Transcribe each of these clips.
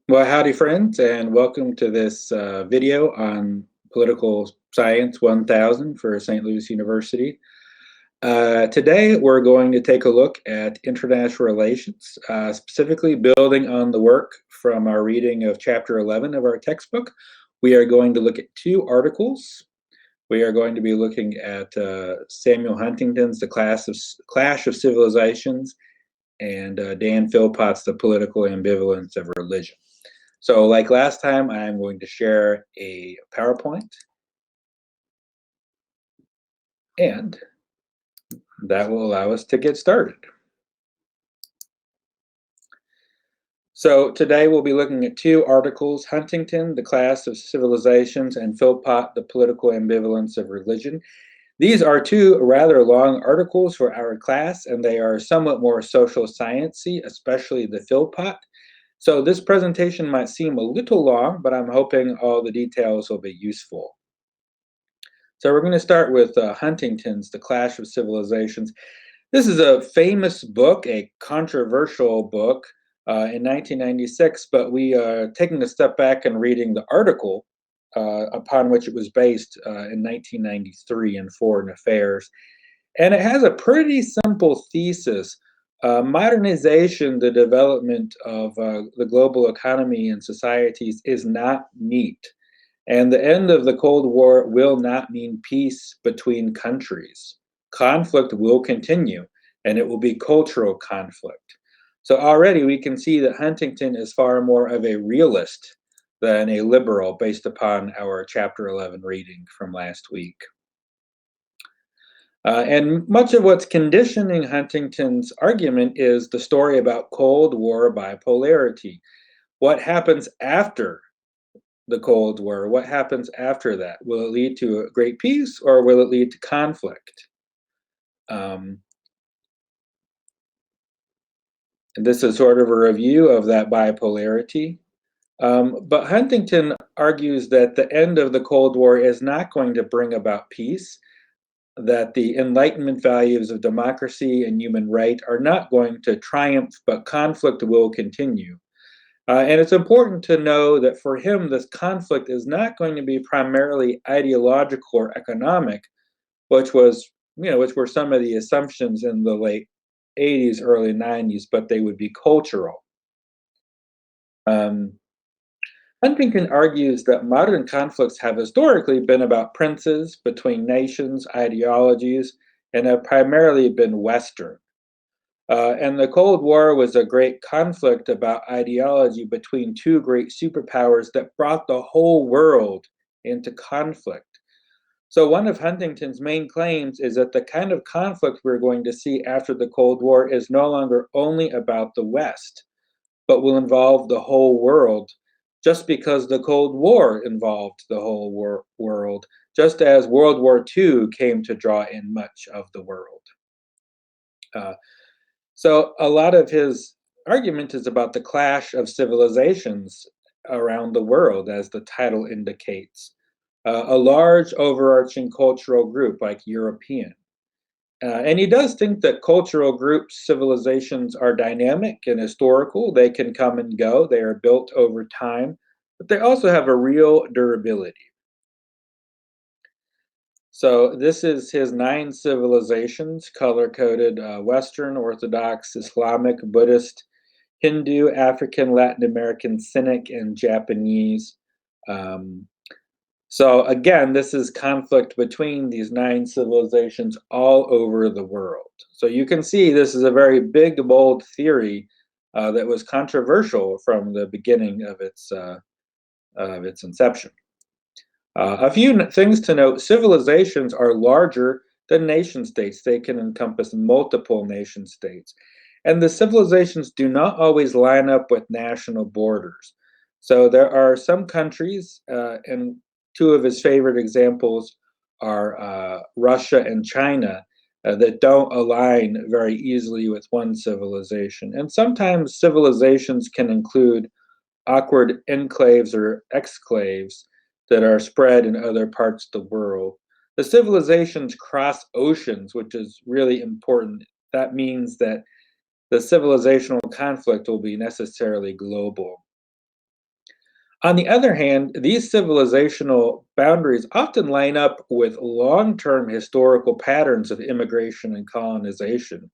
Well, howdy, friends, and welcome to this video on Political Science 1000 for St. Louis University. Today, we're going to take a look at international relations, specifically building on the work from our reading of Chapter 11 of our textbook. We are going to look at two articles. We are going to be looking at Samuel Huntington's The Clash of Civilizations and Dan Philpott's The Political Ambivalence of Religion. So like last time, I'm going to share a PowerPoint, and that will allow us to get started. So today we'll be looking at two articles, Huntington, The Clash of Civilizations, and Philpott, The Political Ambivalence of Religion. These are two rather long articles for our class, and they are somewhat more social sciencey, especially the Philpott. So this presentation might seem a little long, but I'm hoping all the details will be useful. So we're going to start with Huntington's The Clash of Civilizations. This is a famous book, a controversial book in 1996, but we are taking a step back and reading the article upon which it was based in 1993 in Foreign Affairs. And it has a pretty simple thesis. Modernization, the development of the global economy and societies, is not neat. And the end of the Cold War will not mean peace between countries. Conflict will continue, and it will be cultural conflict. So already we can see that Huntington is far more of a realist than a liberal based upon our Chapter 11 reading from last week. And much of what's conditioning Huntington's argument is the story about Cold War bipolarity. What happens after the Cold War? What happens after that? Will it lead to a great peace, or will it lead to conflict? And this is sort of a review of that bipolarity. But Huntington argues that the end of the Cold War is not going to bring about peace, that the Enlightenment values of democracy and human right are not going to triumph, but conflict will continue. And it's important to know that for him, this conflict is not going to be primarily ideological or economic, which were some of the assumptions in the late 80s, early 90s, but they would be cultural. Huntington argues that modern conflicts have historically been about princes, between nations, ideologies, and have primarily been Western. And the Cold War was a great conflict about ideology between two great superpowers that brought the whole world into conflict. So one of Huntington's main claims is that the kind of conflict we're going to see after the Cold War is no longer only about the West, but will involve the whole world, just because the Cold War involved the whole world, just as World War II came to draw in much of the world. So a lot of his argument is about the clash of civilizations around the world, as the title indicates. A large overarching cultural group like European. And he does think that cultural groups, civilizations are dynamic and historical. They can come and go. They are built over time, but they also have a real durability. So this is his 9 civilizations, color-coded: Western, Orthodox, Islamic, Buddhist, Hindu, African, Latin American, Cynic, and Japanese. So again, this is conflict between these 9 civilizations all over the world. So you can see this is a very big, bold theory that was controversial from the beginning of its inception. A few things to note: civilizations are larger than nation states. They can encompass multiple nation states. And the civilizations do not always line up with national borders. So there are some countries, and two of his favorite examples are Russia and China, that don't align very easily with one civilization. And sometimes civilizations can include awkward enclaves or exclaves that are spread in other parts of the world. The civilizations cross oceans, which is really important. That means that the civilizational conflict will be necessarily global. On the other hand, these civilizational boundaries often line up with long term historical patterns of immigration and colonization.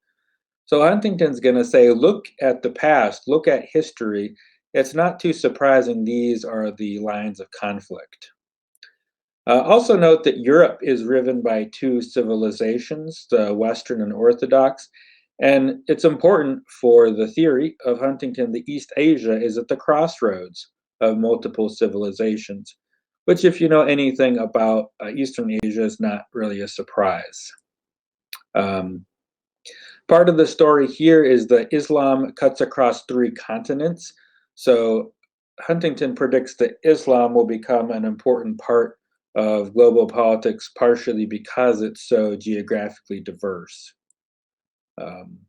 So Huntington's going to say, look at the past, look at history. It's not too surprising these are the lines of conflict. Also, note that Europe is riven by two civilizations, the Western and Orthodox. And it's important for the theory of Huntington that East Asia is at the crossroads of multiple civilizations, which, if you know anything about Eastern Asia, is not really a surprise. Um, Part of the story here is that Islam cuts across three continents. So Huntington predicts that Islam will become an important part of global politics, partially because it's so geographically diverse. Um,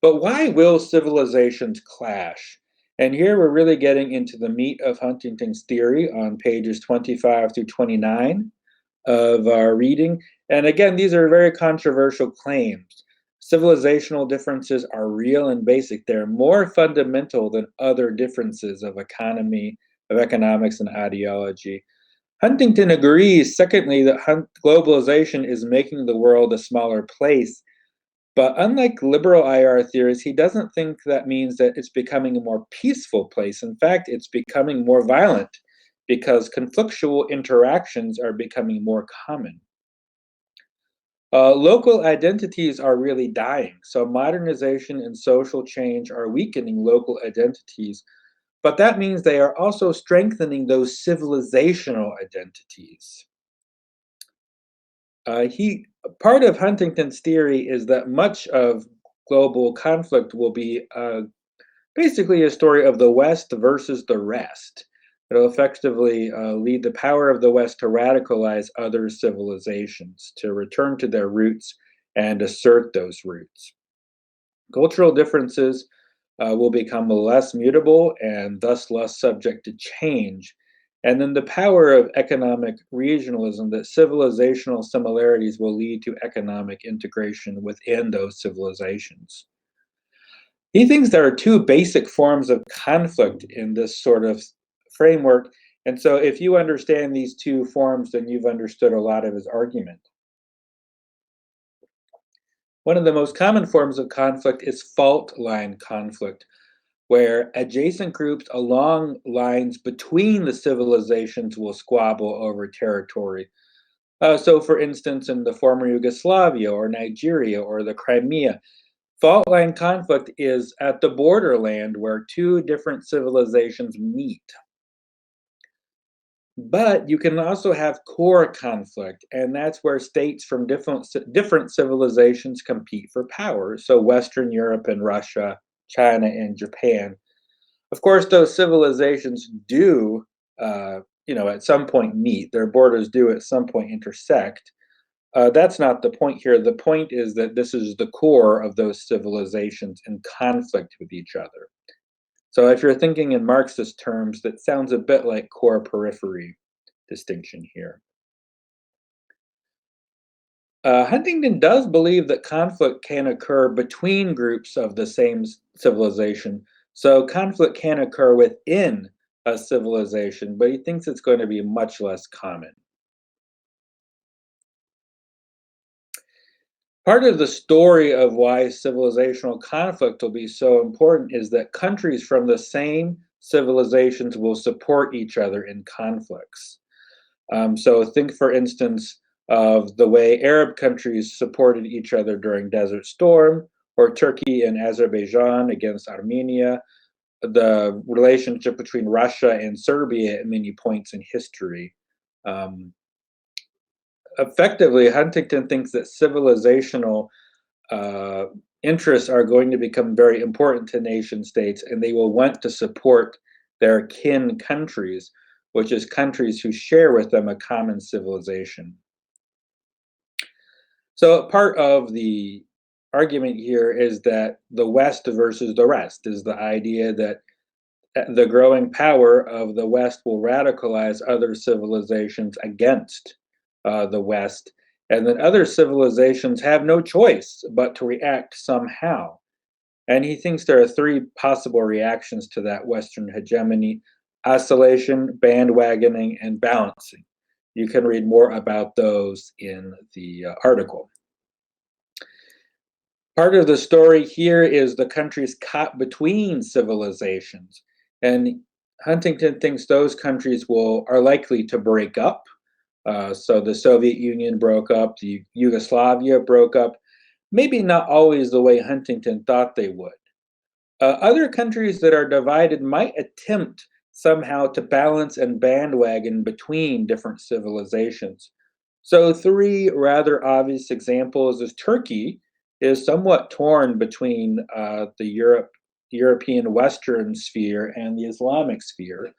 but why will civilizations clash? And here we're really getting into the meat of Huntington's theory on pages 25 through 29 of our reading. And again, these are very controversial claims. Civilizational differences are real and basic. They're more fundamental than other differences of economy, of economics, and ideology. Huntington agrees, secondly, that globalization is making the world a smaller place. But unlike liberal IR theories, he doesn't think that means that it's becoming a more peaceful place. In fact, it's becoming more violent because conflictual interactions are becoming more common. Local identities are really dying. So modernization and social change are weakening local identities, but that means they are also strengthening those civilizational identities. He Part of Huntington's theory is that much of global conflict will be basically a story of the West versus the rest. It'll effectively lead the power of the West to radicalize other civilizations, to return to their roots and assert those roots. Cultural differences will become less mutable and thus less subject to change. And then the power of economic regionalism, that civilizational similarities will lead to economic integration within those civilizations. He thinks there are two basic forms of conflict in this sort of framework. And so, if you understand these two forms, then you've understood a lot of his argument. One of the most common forms of conflict is fault line conflict, where adjacent groups along lines between the civilizations will squabble over territory. So, for instance, in the former Yugoslavia or Nigeria or the Crimea, fault line conflict is at the borderland where two different civilizations meet. But you can also have core conflict, and that's where states from different civilizations compete for power. So, Western Europe and Russia, China and Japan. Of course, those civilizations do, at some point meet. Their borders do at some point intersect. That's not the point here. The point is that this is the core of those civilizations in conflict with each other. So if you're thinking in Marxist terms, that sounds a bit like core periphery distinction here. Huntington does believe that conflict can occur between groups of the same civilization. So conflict can occur within a civilization, but he thinks it's going to be much less common. Part of the story of why civilizational conflict will be so important is that countries from the same civilizations will support each other in conflicts. So think, for instance, of the way Arab countries supported each other during Desert Storm, or Turkey and Azerbaijan against Armenia, the relationship between Russia and Serbia at many points in history. Um, Effectively, Huntington thinks that civilizational uh, interests are going to become very important to nation states, and they will want to support their kin countries, which is countries who share with them a common civilization. So part of the argument here is that the West versus the rest is the idea that the growing power of the West will radicalize other civilizations against the West, and then other civilizations have no choice but to react somehow. And he thinks there are three possible reactions to that Western hegemony. oscillation, bandwagoning, and balancing. You can read more about those in the article. Part of the story here is the countries caught between civilizations, and Huntington thinks those countries are likely to break up. So the Soviet Union broke up, the Yugoslavia broke up, maybe not always the way Huntington thought they would. Other countries that are divided might attempt somehow to balance and bandwagon between different civilizations. So, three rather obvious examples is Turkey is somewhat torn between the European Western sphere and the Islamic sphere.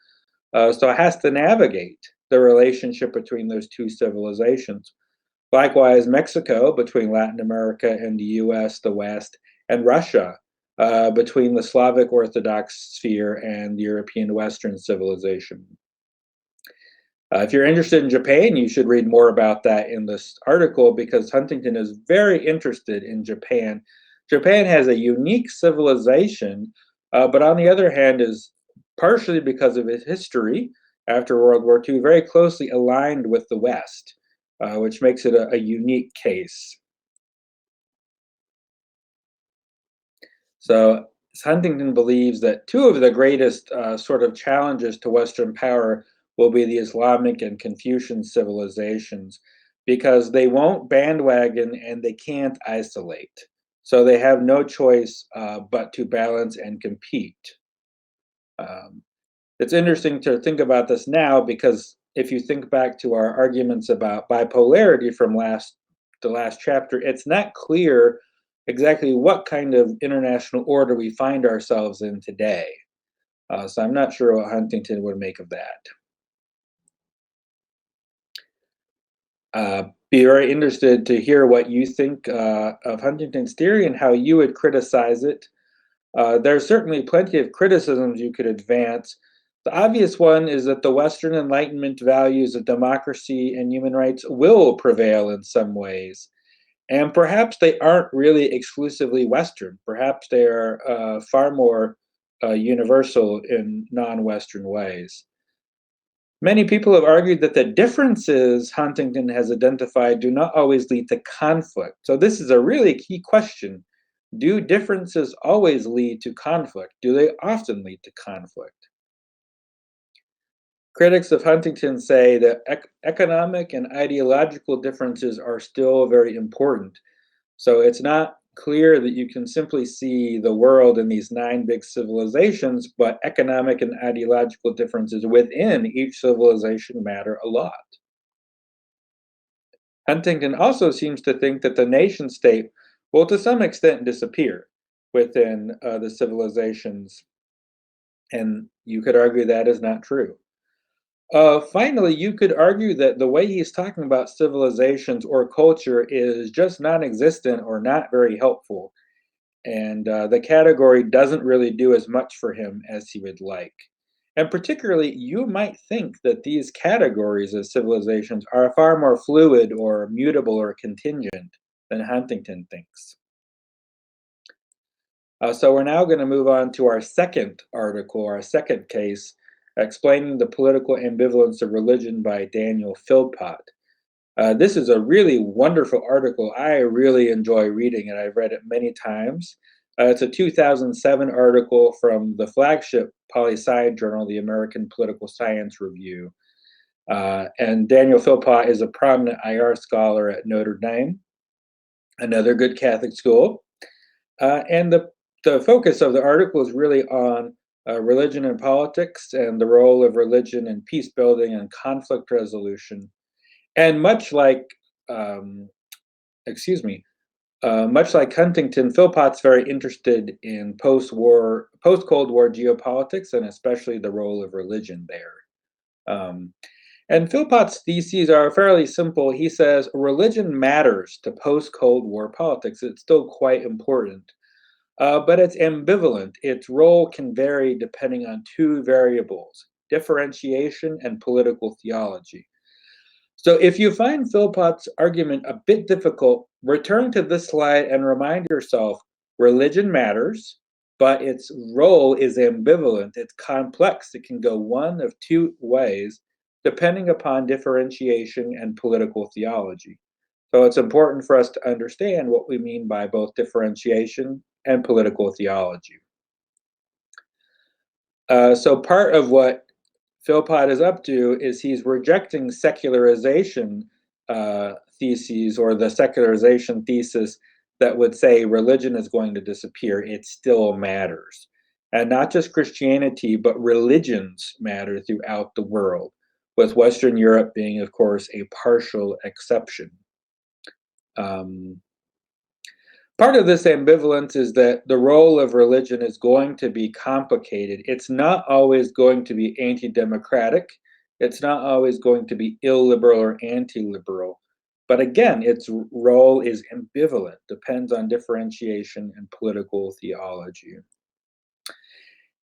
So, it has to navigate the relationship between those two civilizations. Likewise, Mexico between Latin America and the US, the West, and Russia between the Slavic Orthodox sphere and the European Western civilization. If you're interested in Japan, you should read more about that in this article because Huntington is very interested in Japan. Japan has a unique civilization, but on the other hand, is partially because of its history after World War II, very closely aligned with the West, which makes it a unique case. So Huntington believes that two of the greatest sort of challenges to Western power will be the Islamic and Confucian civilizations because they won't bandwagon and they can't isolate. So they have no choice but to balance and compete. Um, it's interesting to think about this now because if you think back to our arguments about bipolarity from the last chapter, it's not clear exactly what kind of international order we find ourselves in today. So I'm not sure what Huntington would make of that. Be very interested to hear what you think of Huntington's theory and how you would criticize it. There's certainly plenty of criticisms you could advance. The obvious one is that the Western Enlightenment values of democracy and human rights will prevail in some ways. And perhaps they aren't really exclusively Western. Perhaps they are far more universal in non Western ways. Many people have argued that the differences Huntington has identified do not always lead to conflict. So, this is a really key question. Do differences always lead to conflict? Do they often lead to conflict? Critics of Huntington say that economic and ideological differences are still very important. So it's not clear that you can simply see the world in these nine big civilizations, but economic and ideological differences within each civilization matter a lot. Huntington also seems to think that the nation state will to some extent disappear within the civilizations, and you could argue that is not true. Finally, you could argue that the way he's talking about civilizations or culture is just non existent or not very helpful. And the category doesn't really do as much for him as he would like. And particularly, you might think that these categories of civilizations are far more fluid or mutable or contingent than Huntington thinks. So we're now going to move on to our second article, our second case, explaining the political ambivalence of religion by Daniel Philpott. This is a really wonderful article. I really enjoy reading it. I've read it many times. It's a 2007 article from the flagship poli-sci journal, the American Political Science Review. And Daniel Philpott is a prominent IR scholar at Notre Dame, another good Catholic school. And the focus of the article is really on religion and politics and the role of religion in peace building and conflict resolution. And much like Huntington, Philpott's very interested in post-Cold War geopolitics, and especially the role of religion there. And Philpott's theses are fairly simple. He says religion matters to post-Cold War politics. It's still quite important, but it's ambivalent. Its role can vary depending on two variables: differentiation and political theology. So if you find Philpott's argument a bit difficult, return to this slide and remind yourself religion matters, but its role is ambivalent. It's complex. It can go one of two ways, depending upon differentiation and political theology. So it's important for us to understand what we mean by both differentiation and political theology. So part of what Philpott is up to is he's rejecting secularization theses, or the secularization thesis that would say religion is going to disappear. It still matters. And not just Christianity, but religions matter throughout the world, with Western Europe being, of course, a partial exception. Um, Part of this ambivalence is that the role of religion is going to be complicated. It's not always going to be anti-democratic. It's not always going to be illiberal or anti-liberal. But again, its role is ambivalent, depends on differentiation and political theology.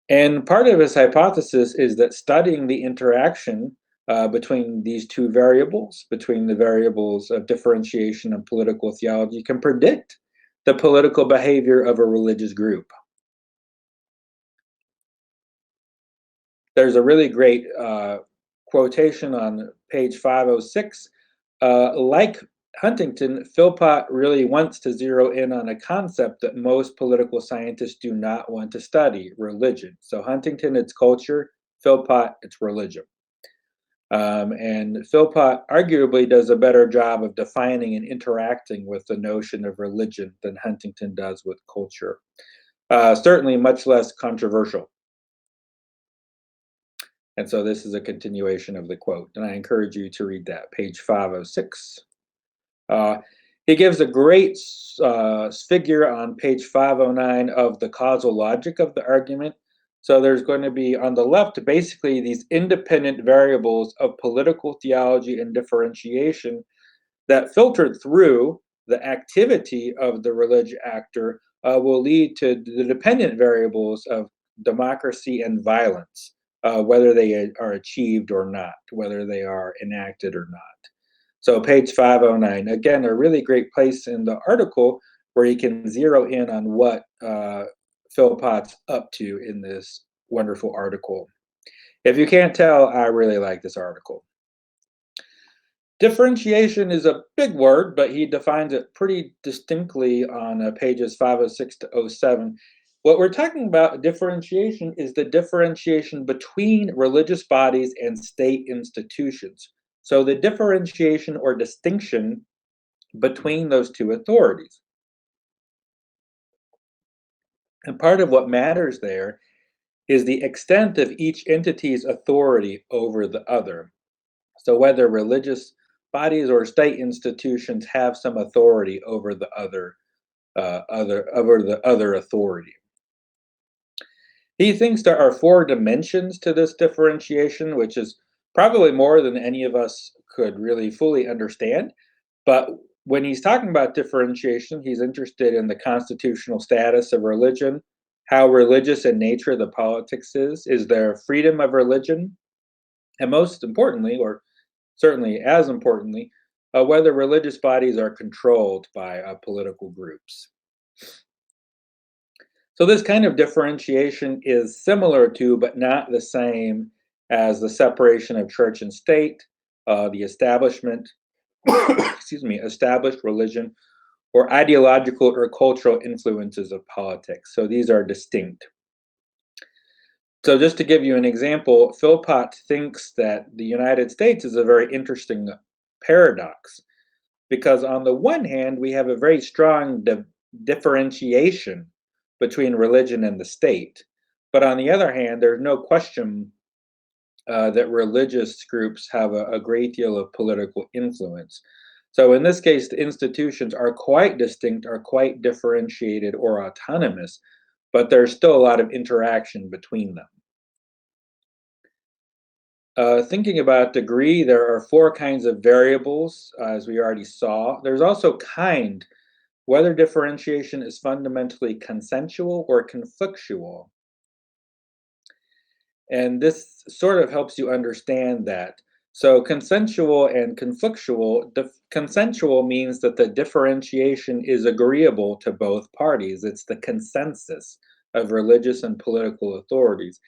And part of his hypothesis is that studying the interaction between these two variables, between the variables of differentiation and political theology, can predict the political behavior of a religious group. There's a really great quotation on page 506. Like Huntington, Philpott really wants to zero in on a concept that most political scientists do not want to study: religion. So Huntington, it's culture; Philpott, it's religion. And Philpott arguably does a better job of defining and interacting with the notion of religion than Huntington does with culture. Certainly much less controversial. And so this is a continuation of the quote, and I encourage you to read that, page 506. He gives a great figure on page 509 of the causal logic of the argument. So there's going to be on the left basically these independent variables of political theology and differentiation that filtered through the activity of the religious actor will lead to the dependent variables of democracy and violence, whether they are achieved or not, whether they are enacted or not. So page 509, again, a really great place in the article where you can zero in on what Philpott's up to in this wonderful article. If you can't tell, I really like this article. Differentiation is a big word, but he defines it pretty distinctly on pages 506 to 07. What we're talking about, differentiation, is the differentiation between religious bodies and state institutions. So the differentiation or distinction between those two authorities. And part of what matters there is the extent of each entity's authority over the other. So whether religious bodies or state institutions have some authority over the other authority. He thinks there are four dimensions to this differentiation, which is probably more than any of us could really fully understand. But when he's talking about differentiation, he's interested in the constitutional status of religion, how religious in nature the politics is there freedom of religion, and most importantly, or certainly as importantly, whether religious bodies are controlled by political groups. So this kind of differentiation is similar to, but not the same as the separation of church and state, the establishment, established religion, or ideological or cultural influences of politics. So these are distinct. So just to give you an example, Philpott thinks that the United States is a very interesting paradox, because on the one hand, we have a very strong differentiation between religion and the state. But on the other hand, there's no question that religious groups have a great deal of political influence. So in this case, the institutions are quite distinct, are quite differentiated or autonomous, but there's still a lot of interaction between them. Thinking about degree, there are four kinds of variables, as we already saw. There's also kind, whether differentiation is fundamentally consensual or conflictual. And this sort of helps you understand that. So consensual and conflictual, consensual means that the differentiation is agreeable to both parties. It's the consensus of religious and political authorities.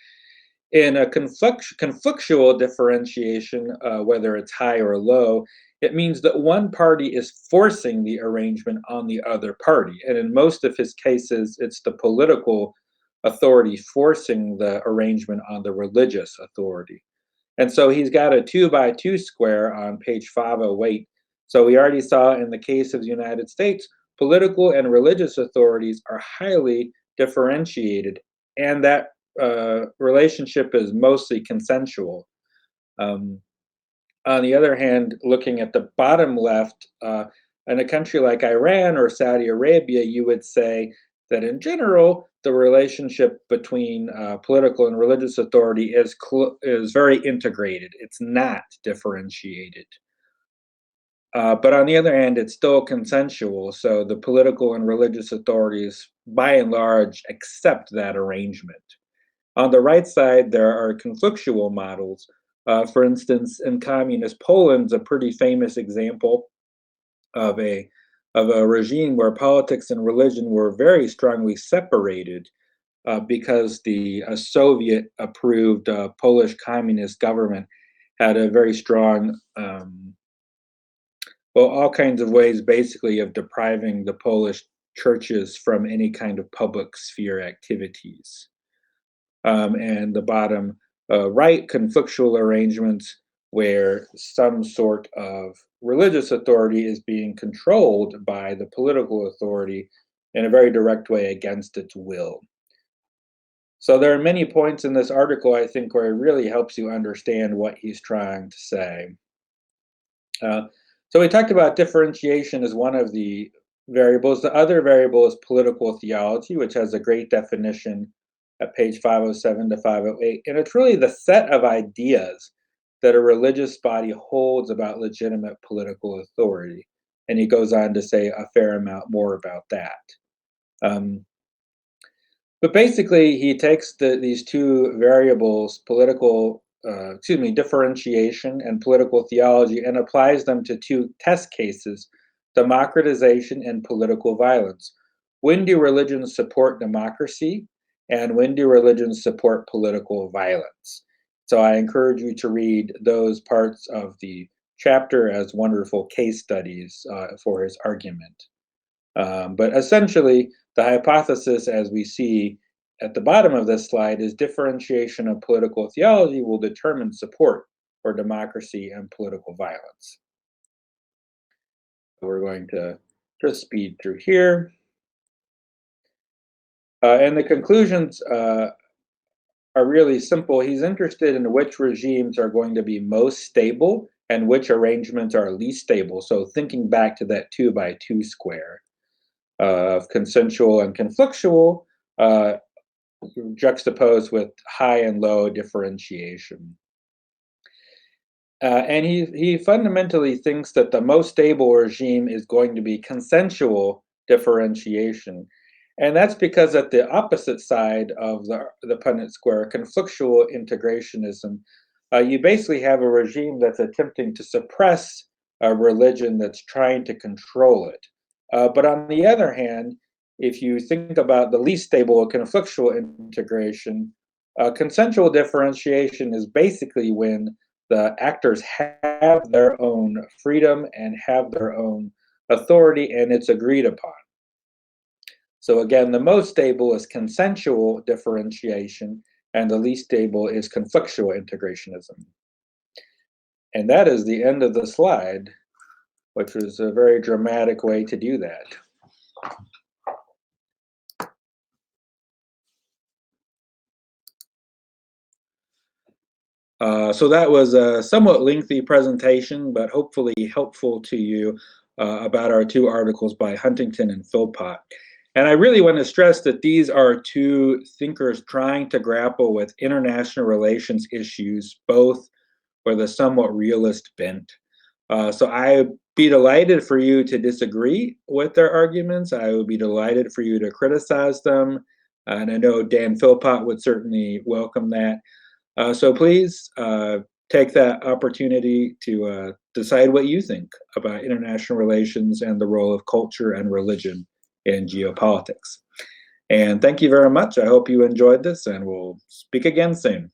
In a conflictual differentiation, whether it's high or low, it means that one party is forcing the arrangement on the other party. And in most of his cases, it's the political authority forcing the arrangement on the religious authority. And so he's got a 2 by 2 square on page 508. So we already saw in the case of the United States, political and religious authorities are highly differentiated, and that relationship is mostly consensual. Um, on the other hand, looking at the bottom left, in a country like Iran or Saudi Arabia, you would say that in general, the relationship between political and religious authority is very integrated. It's not differentiated. But on the other hand, it's still consensual. So the political and religious authorities, by and large, accept that arrangement. On the right side, there are conflictual models. For instance, in communist Poland, a pretty famous example of a regime where politics and religion were very strongly separated because the Soviet-approved Polish communist government had a very strong, well, all kinds of ways, basically, of depriving the Polish churches from any kind of public sphere activities. And the bottom right, conflictual arrangements where some sort of religious authority is being controlled by the political authority in a very direct way against its will. So there are many points in this article, I think, where it really helps you understand what he's trying to say. So we talked about differentiation as one of the variables. The other variable is political theology, which has a great definition at page 507 to 508. And it's really the set of ideas that a religious body holds about legitimate political authority. And he goes on to say a fair amount more about that. But basically, he takes these two variables, differentiation and political theology, and applies them to two test cases: democratization and political violence. When do religions support democracy, and when do religions support political violence? So I encourage you to read those parts of the chapter as wonderful case studies for his argument. But essentially, the hypothesis, as we see at the bottom of this slide, is differentiation of political theology will determine support for democracy and political violence. We're going to just speed through here. And the conclusions are really simple. He's interested in which regimes are going to be most stable and which arrangements are least stable. So thinking back to that 2 by 2 square of consensual and conflictual, juxtaposed with high and low differentiation. And he fundamentally thinks that the most stable regime is going to be consensual differentiation. And that's because at the opposite side of the Punnett square, conflictual integrationism, you basically have a regime that's attempting to suppress a religion that's trying to control it. But on the other hand, if you think about the least stable conflictual integration, consensual differentiation is basically when the actors have their own freedom and have their own authority, and it's agreed upon. So again, the most stable is consensual differentiation, and the least stable is conflictual integrationism. And that is the end of the slide, which was a very dramatic way to do that. So that was a somewhat lengthy presentation, but hopefully helpful to you about our two articles by Huntington and Philpott. And I really want to stress that these are two thinkers trying to grapple with international relations issues, both with a somewhat realist bent. So I'd be delighted for you to disagree with their arguments. I would be delighted for you to criticize them. And I know Dan Philpott would certainly welcome that. So please take that opportunity to decide what you think about international relations and the role of culture and religion in geopolitics. And thank you very much. I hope you enjoyed this, and we'll speak again soon.